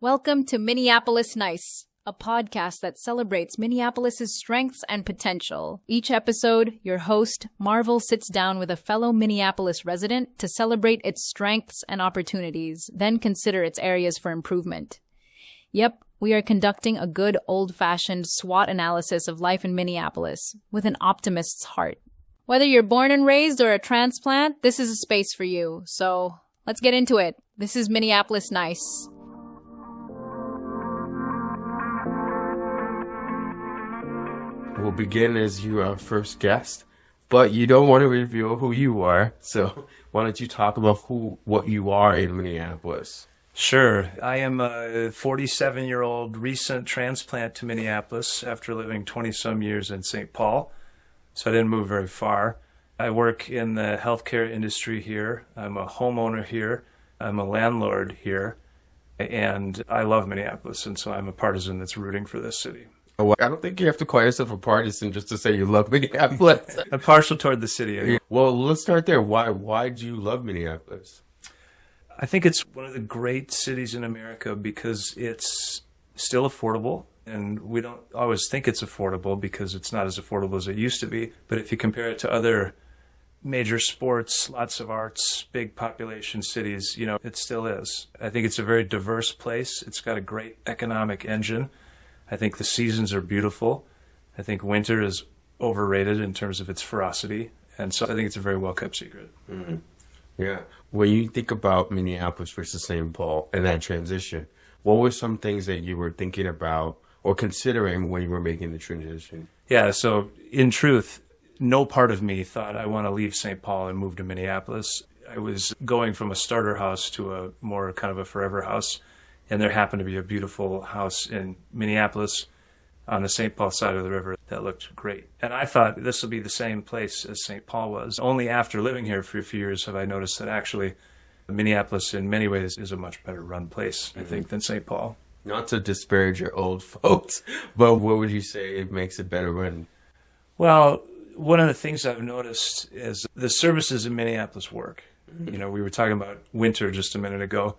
Welcome to Minneapolis Nice, a podcast that celebrates Minneapolis's strengths and potential. Each episode, your host, Marvel, sits down with a fellow Minneapolis resident to celebrate its strengths and opportunities, then consider its areas for improvement. Yep, we are conducting a good old-fashioned SWOT analysis of life in Minneapolis with an optimist's heart. Whether you're born and raised or a transplant, this is a space for you. So let's get into it. This is Minneapolis Nice. We'll begin as your first guest, but you don't want to reveal who you are. So why don't you talk about what you are in Minneapolis? Sure. I am a 47-year-old recent transplant to Minneapolis after living 20-some years in St. Paul, so I didn't move very far. I work in the healthcare industry here. I'm a homeowner here. I'm a landlord here, and I love Minneapolis, and so I'm a partisan that's rooting for this city. Well, I don't think you have to call yourself a partisan just to say you love Minneapolis. I'm partial toward the city. Well, let's start there. Why do you love Minneapolis? I think it's one of the great cities in America because it's still affordable, and we don't always think it's affordable because it's not as affordable as it used to be. But if you compare it to other major sports, lots of arts, big population cities, it still is. I think it's a very diverse place. It's got a great economic engine. I think the seasons are beautiful. I think winter is overrated in terms of its ferocity. And so I think it's a very well-kept secret. Mm-hmm. Yeah. When you think about Minneapolis versus St. Paul and that transition, what were some things that you were thinking about or considering when you were making the transition? Yeah, so in truth, no part of me thought I want to leave St. Paul and move to Minneapolis. I was going from a starter house to a more kind of a forever house. And there happened to be a beautiful house in Minneapolis on the St. Paul side of the river that looked great. And I thought this will be the same place as St. Paul was. Only after living here for a few years have I noticed that actually Minneapolis in many ways is a much better run place, I think, than St. Paul. Not to disparage your old folks, but what would you say it makes it better run? Well, one of the things I've noticed is the services in Minneapolis work. We were talking about winter just a minute ago.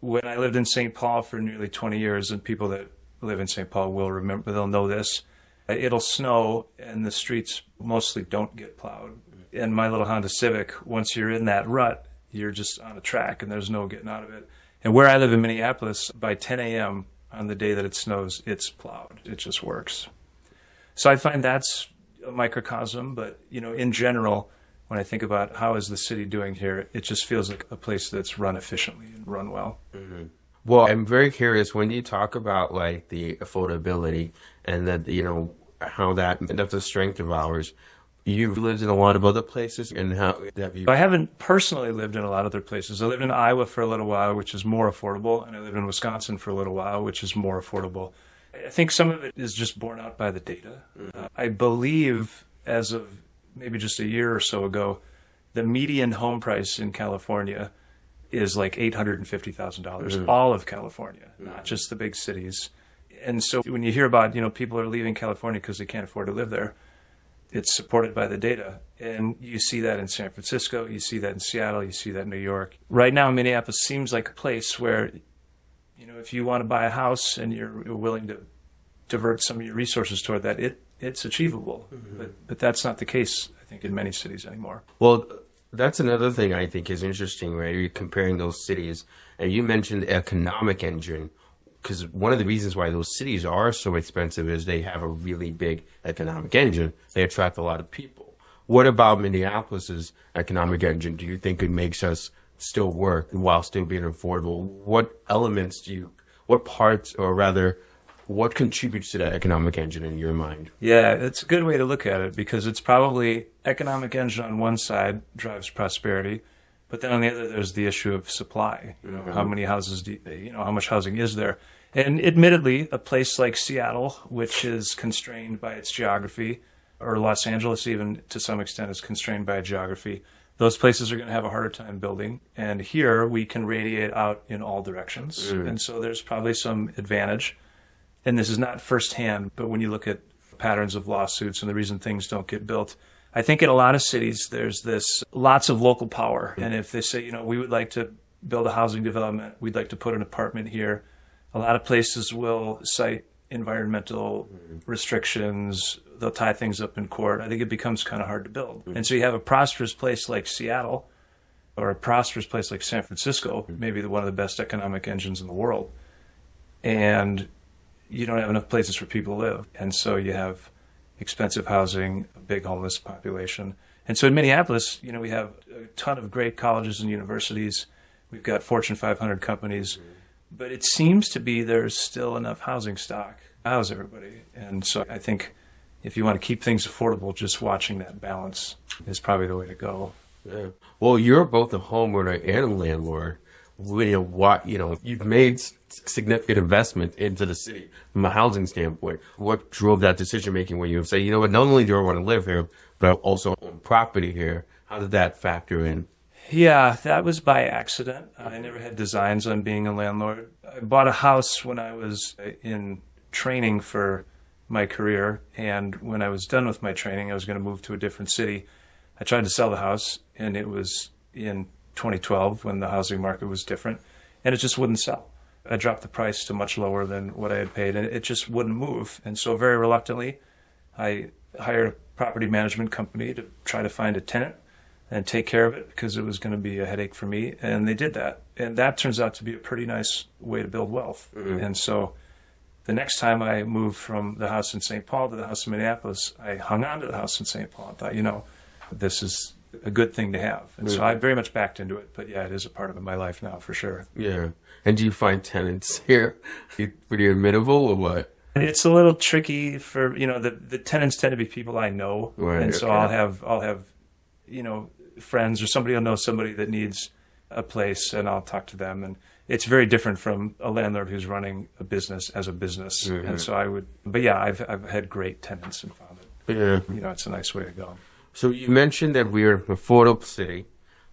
When I lived in St. Paul for nearly 20 years, and people that live in St. Paul will remember, they'll know this, it'll snow and the streets mostly don't get plowed. In my little Honda Civic, once you're in that rut, you're just on a track and there's no getting out of it. And where I live in Minneapolis, by 10 a.m. on the day that it snows, it's plowed. It just works. So I find that's a microcosm, but, in general, when I think about how is the city doing here, it just feels like a place that's run efficiently and run well. Mm-hmm. Well, I'm very curious when you talk about like the affordability and that, how that's a strength of ours. You've lived in a lot of other places, and how have you? I haven't personally lived in a lot of other places. I lived in Iowa for a little while, which is more affordable, and I lived in Wisconsin for a little while, which is more affordable. I think some of it is just borne out by the data. Mm-hmm. I believe as of maybe just a year or so ago, the median home price in California is like $850,000, all of California, not just the big cities. And so when you hear about, people are leaving California because they can't afford to live there, it's supported by the data. And you see that in San Francisco, you see that in Seattle, you see that in New York. Right now, Minneapolis seems like a place where, if you want to buy a house and you're willing to divert some of your resources toward that, it's achievable. Mm-hmm. But that's not the case, I think, in many cities anymore. Well, that's another thing I think is interesting, right? You're comparing those cities, and you mentioned the economic engine, because one of the reasons why those cities are so expensive is they have a really big economic engine. They attract a lot of people. What about Minneapolis's economic engine? Do you think it makes us still work while still being affordable? What elements what parts, or rather, what contributes to that economic engine in your mind? Yeah, it's a good way to look at it because it's probably economic engine on one side drives prosperity, but then on the other there's the issue of supply. How many houses how much housing is there? And admittedly, a place like Seattle, which is constrained by its geography, or Los Angeles even to some extent is constrained by geography, those places are going to have a harder time building. And here we can radiate out in all directions. And so there's probably some advantage. And this is not firsthand, but when you look at patterns of lawsuits and the reason things don't get built, I think in a lot of cities there's lots of local power. And if they say, we would like to build a housing development, we'd like to put an apartment here, A lot of places will cite environmental restrictions. They'll tie things up in court. I think it becomes kind of hard to build. And so you have a prosperous place like Seattle or a prosperous place like San Francisco, maybe one of the best economic engines in the world. And you don't have enough places for people to live. And so you have expensive housing, a big homeless population. And so in Minneapolis, you know, we have a ton of great colleges and universities. We've got Fortune 500 companies. But it seems to be there's still enough housing stock to house everybody. And so I think if you want to keep things affordable, just watching that balance is probably the way to go. Yeah. Well, you're both a homeowner and a landlord. You've made significant investment into the city from a housing standpoint. What drove that decision making when you say, you know what, not only do I want to live here, but I also own property here? How did that factor in? Yeah, that was by accident. I never had designs on being a landlord. I bought a house when I was in training for my career, and when I was done with my training, I was going to move to a different city. I tried to sell the house, and it was in 2012 when the housing market was different, and it just wouldn't sell. I dropped the price to much lower than what I had paid, and it just wouldn't move. And so very reluctantly, I hired a property management company to try to find a tenant and take care of it because it was going to be a headache for me. And they did that. And that turns out to be a pretty nice way to build wealth. Mm-hmm. And so the next time I moved from the house in St. Paul to the house in Minneapolis, I hung on to the house in St. Paul and thought, you know, this is a good thing to have. And so I very much backed into it. But yeah, it is a part of my life now for sure. Yeah. And do you find tenants here pretty amenable or what? It's a little tricky for, you know, the tenants tend to be people I know. Right, and so okay. I'll have, you know, friends or somebody will know somebody that needs a place and I'll talk to them. And it's very different from a landlord who's running a business as a business. Mm-hmm. And so I've had great tenants and found it. Yeah. You know, it's a nice way to go. So you mentioned that we're an affordable city.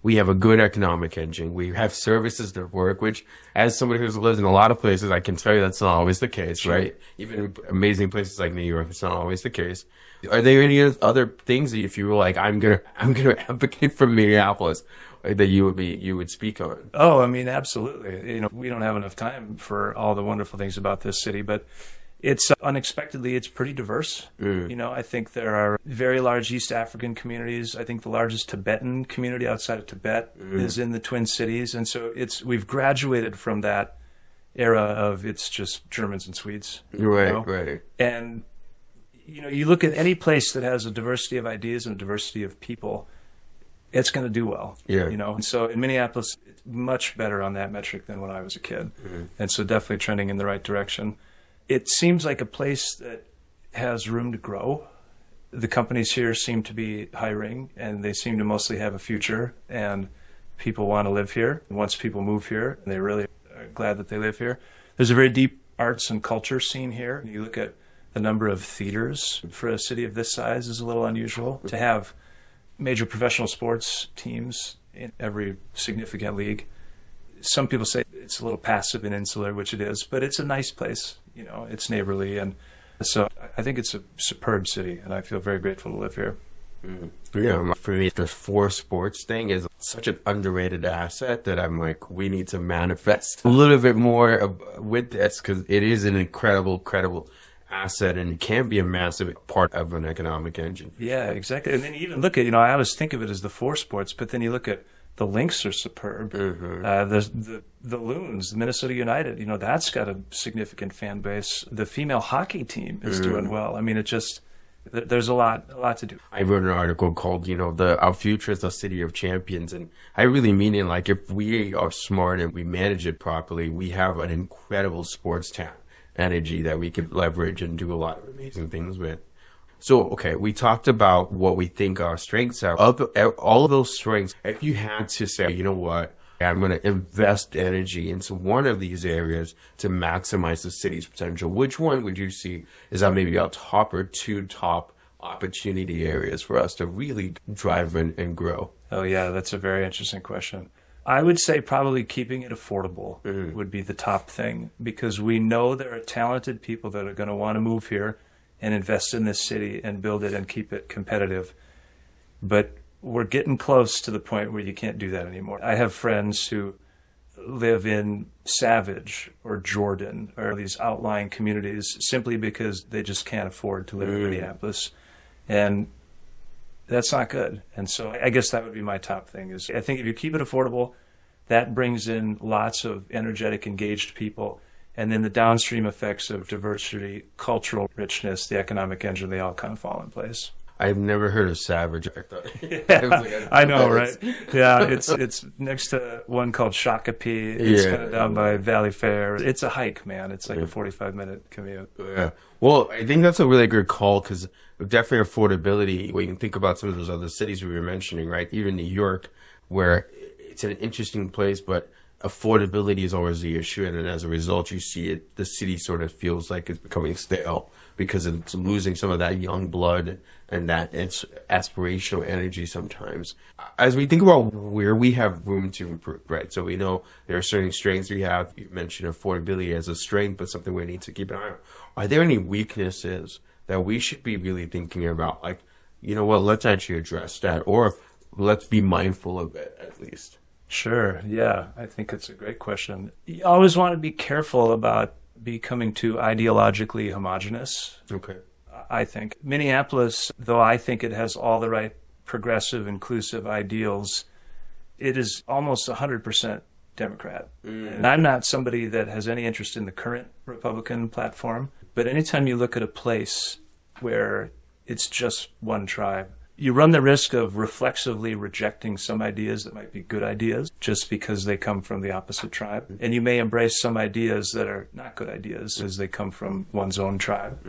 We have a good economic engine. We have services that work, which as somebody who's lived in a lot of places, I can tell you that's not always the case, sure. Right? Even amazing places like New York, it's not always the case. Are there any other things that if you were like, I'm gonna advocate for Minneapolis that you would speak on? Oh, I mean, absolutely. You know, we don't have enough time for all the wonderful things about this city, but it's unexpectedly, it's pretty diverse. You know, I think there are very large East African communities. I think the largest Tibetan community outside of Tibet is in the Twin Cities. And so we've graduated from that era of it's just Germans and Swedes. Right, you know? Right. And, you know, you look at any place that has a diversity of ideas and a diversity of people, it's going to do well. Yeah. You know, and so in Minneapolis, it's much better on that metric than when I was a kid. And so definitely trending in the right direction. It seems like a place that has room to grow. The companies here seem to be hiring, and they seem to mostly have a future, and people want to live here. And once people move here, they really are glad that they live here. There's a very deep arts and culture scene here. You look at the number of theaters for a city of this size is a little unusual. To have major professional sports teams in every significant league. Some people say it's a little passive and insular, which it is, but it's a nice place. You know, it's neighborly. And so I think it's a superb city, and I feel very grateful to live here. Yeah, for me, the four sports thing is such an underrated asset that I'm like, we need to manifest a little bit more with this because it is an incredible asset and it can be a massive part of an economic engine. Yeah, exactly. And then you even look at, you know, I always think of it as the four sports, but then you look at the Lynx are superb. The Loons, Minnesota United, you know, that's got a significant fan base. The female hockey team is doing well. I mean, there's a lot to do. I wrote an article called, you know, our future is a city of champions. And I really mean it like if we are smart and we manage it properly, we have an incredible sports town energy that we could leverage and do a lot of amazing things with. So, okay, we talked about what we think our strengths are. Of all of those strengths, if you had to say, you know what, I'm going to invest energy into one of these areas to maximize the city's potential, which one would you see is maybe our top or two top opportunity areas for us to really drive and grow? Oh, yeah, that's a very interesting question. I would say probably keeping it affordable would be the top thing, because we know there are talented people that are going to want to move here and invest in this city and build it and keep it competitive. But we're getting close to the point where you can't do that anymore. I have friends who live in Savage or Jordan or these outlying communities simply because they just can't afford to live in Minneapolis. And that's not good. And so I guess that would be my top thing is I think if you keep it affordable, that brings in lots of energetic, engaged people. And then the downstream effects of diversity, cultural richness, the economic engine, they all kind of fall in place. I've never heard of Savage. I thought. I know, right? Yeah, it's next to one called Shakopee. It's kind of down by Valley Fair. It's a hike, man. It's like a 45-minute commute. Yeah. Well, I think that's a really good call because definitely affordability, when you think about some of those other cities we were mentioning, right? Even New York, where it's an interesting place, but affordability is always the issue. And then as a result, you see it, the city sort of feels like it's becoming stale because it's losing some of that young blood and that it's aspirational energy sometimes. As we think about where we have room to improve, right? So we know there are certain strengths we have. You mentioned affordability as a strength, but something we need to keep an eye on. Are there any weaknesses that we should be really thinking about? Like, you know what, let's actually address that, or let's be mindful of it at least. Sure. Yeah. I think it's a great question. You always want to be careful about becoming too ideologically homogenous. Okay. I think Minneapolis, though I think it has all the right progressive, inclusive ideals, it is almost 100% Democrat. And I'm not somebody that has any interest in the current Republican platform, but anytime you look at a place where it's just one tribe, you run the risk of reflexively rejecting some ideas that might be good ideas just because they come from the opposite tribe. And you may embrace some ideas that are not good ideas as they come from one's own tribe.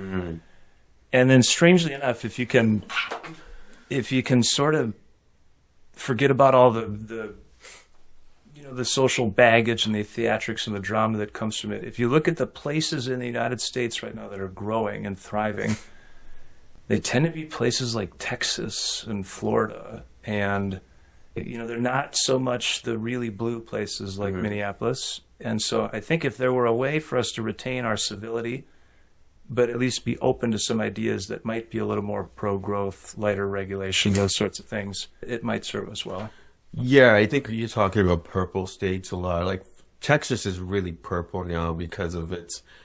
And then strangely enough, if you can sort of forget about all the social baggage and the theatrics and the drama that comes from it, if you look at the places in the United States right now that are growing and thriving, they tend to be places like Texas and Florida. And, they're not so much the really blue places like Minneapolis. And so I think if there were a way for us to retain our civility, but at least be open to some ideas that might be a little more pro-growth, lighter regulation, those sorts of things, it might serve us well. Yeah, I think you're talking about purple states a lot. Like Texas is really purple now because of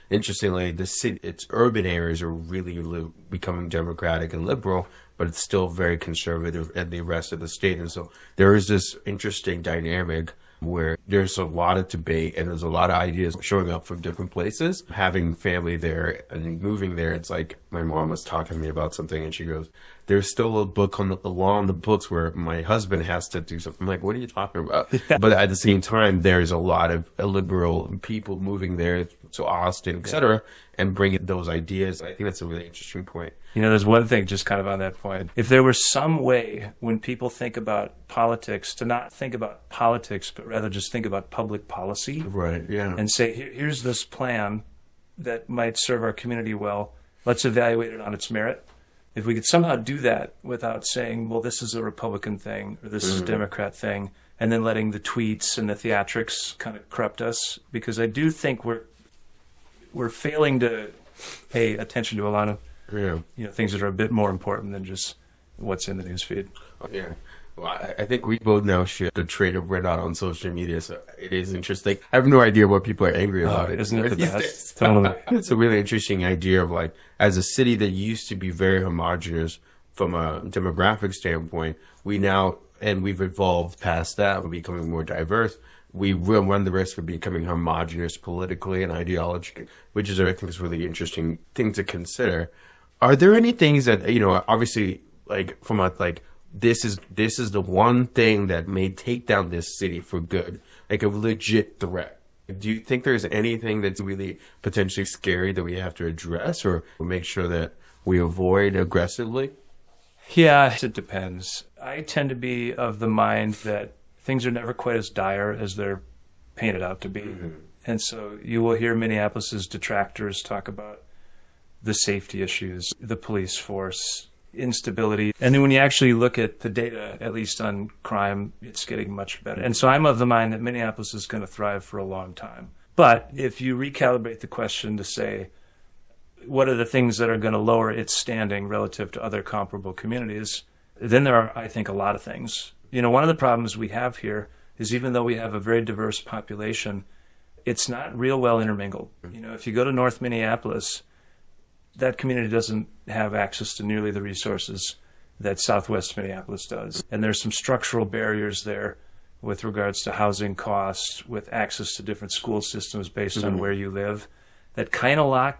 interestingly, its urban areas are really becoming democratic and liberal, but it's still very conservative in the rest of the state. And so there is this interesting dynamic where there's a lot of debate and there's a lot of ideas showing up from different places. Having family there and moving there, it's like my mom was talking to me about something and she goes, there's still a book on the law on the books where my husband has to do something. I'm like, what are you talking about? But at the same time, there's a lot of liberal people moving there to Austin, et cetera, and bringing those ideas. I think that's a really interesting point. There's one thing just kind of on that point. If there were some way when people think about politics to not think about politics, but rather just think about public policy. Right, yeah. And say, here's this plan that might serve our community well. Let's evaluate it on its merit. If we could somehow do that without saying, well, this is a Republican thing or this is a Democrat thing, and then letting the tweets and the theatrics kind of corrupt us, because I do think we're failing to pay attention to a lot of things that are a bit more important than just what's in the newsfeed. Yeah. Well, I think we both now share the trait of we're not on social media, so it is interesting. I have no idea what people are angry about. Isn't it the best? Totally. It's a really interesting idea of like, as a city that used to be very homogenous from a demographic standpoint, we've evolved past that. We're becoming more diverse. We will run the risk of becoming homogenous politically and ideologically, which is, I think, is a really interesting thing to consider. Are there any things that, obviously, like from a, like, this is the one thing that may take down this city for good, like a legit threat? Do you think there's anything that's really potentially scary that we have to address or make sure that we avoid aggressively? Yeah, it depends. I tend to be of the mind that things are never quite as dire as they're painted out to be. And so you will hear Minneapolis's detractors talk about the safety issues, the police force, instability. And then when you actually look at the data, at least on crime, it's getting much better. And so I'm of the mind that Minneapolis is going to thrive for a long time. But if you recalibrate the question to say, what are the things that are going to lower its standing relative to other comparable communities, then there are, I think, a lot of things. One of the problems we have here is even though we have a very diverse population, it's not real well intermingled. You know, if you go to North Minneapolis, that community doesn't have access to nearly the resources that Southwest Minneapolis does. And there's some structural barriers there with regards to housing costs, with access to different school systems based on where you live, that kind of lock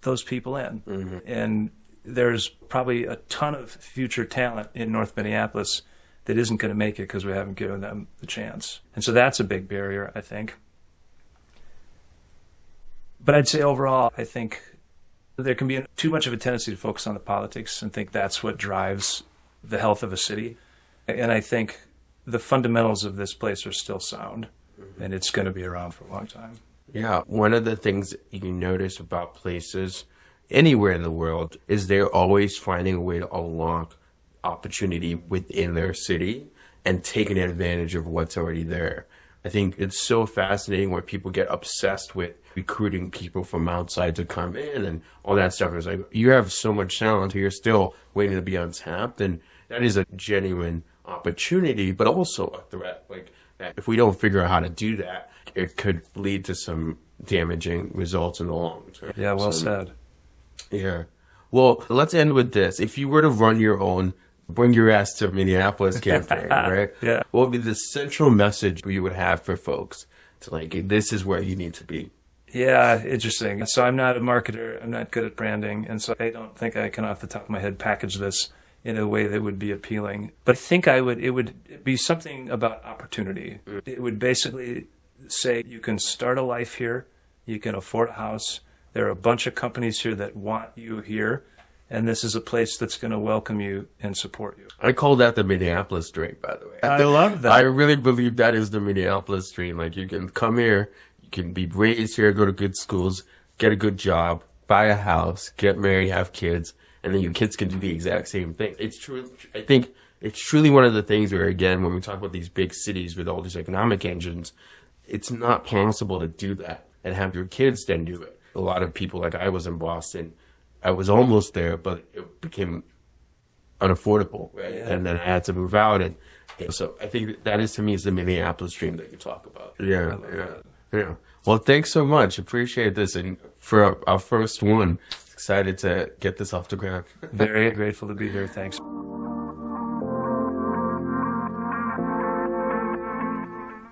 those people in. And there's probably a ton of future talent in North Minneapolis that isn't going to make it because we haven't given them the chance. And so that's a big barrier, I think. But I'd say overall, I think there can be too much of a tendency to focus on the politics and think that's what drives the health of a city. And I think the fundamentals of this place are still sound, and it's going to be around for a long time. Yeah, one of the things you notice about places anywhere in the world is they're always finding a way to unlock opportunity within their city and taking advantage of what's already there. I think it's so fascinating where people get obsessed with recruiting people from outside to come in and all that stuff. It's like, you have so much talent, you're still waiting to be untapped, and that is a genuine opportunity, but also a threat. Like, if we don't figure out how to do that, it could lead to some damaging results in the long term. Yeah, well said. Yeah. Well, let's end with this. If you were to run your own Bring Your Ass to Minneapolis campaign, right? Yeah. What would be the central message you would have for folks to, like, this is where you need to be? Yeah, interesting. So I'm not a marketer. I'm not good at branding. And so I don't think I can off the top of my head package this in a way that would be appealing. But I think it would be something about opportunity. It would basically say you can start a life here. You can afford a house. There are a bunch of companies here that want you here. And this is a place that's going to welcome you and support you. I call that the Minneapolis dream, by the way. I love that. I really believe that is the Minneapolis dream. Like, you can come here, you can be raised here, go to good schools, get a good job, buy a house, get married, have kids, and then your kids can do the exact same thing. It's true. I think it's truly one of the things where, again, when we talk about these big cities with all these economic engines, it's not possible to do that and have your kids then do it. A lot of people, like I was in Boston, I was almost there, but it became unaffordable, right? Yeah. And then I had to move out. And so I think that is, to me, is the Minneapolis dream that you talk about. Yeah. Well, thanks so much. Appreciate this. And for our first one, excited to get this off the ground. Very grateful to be here. Thanks.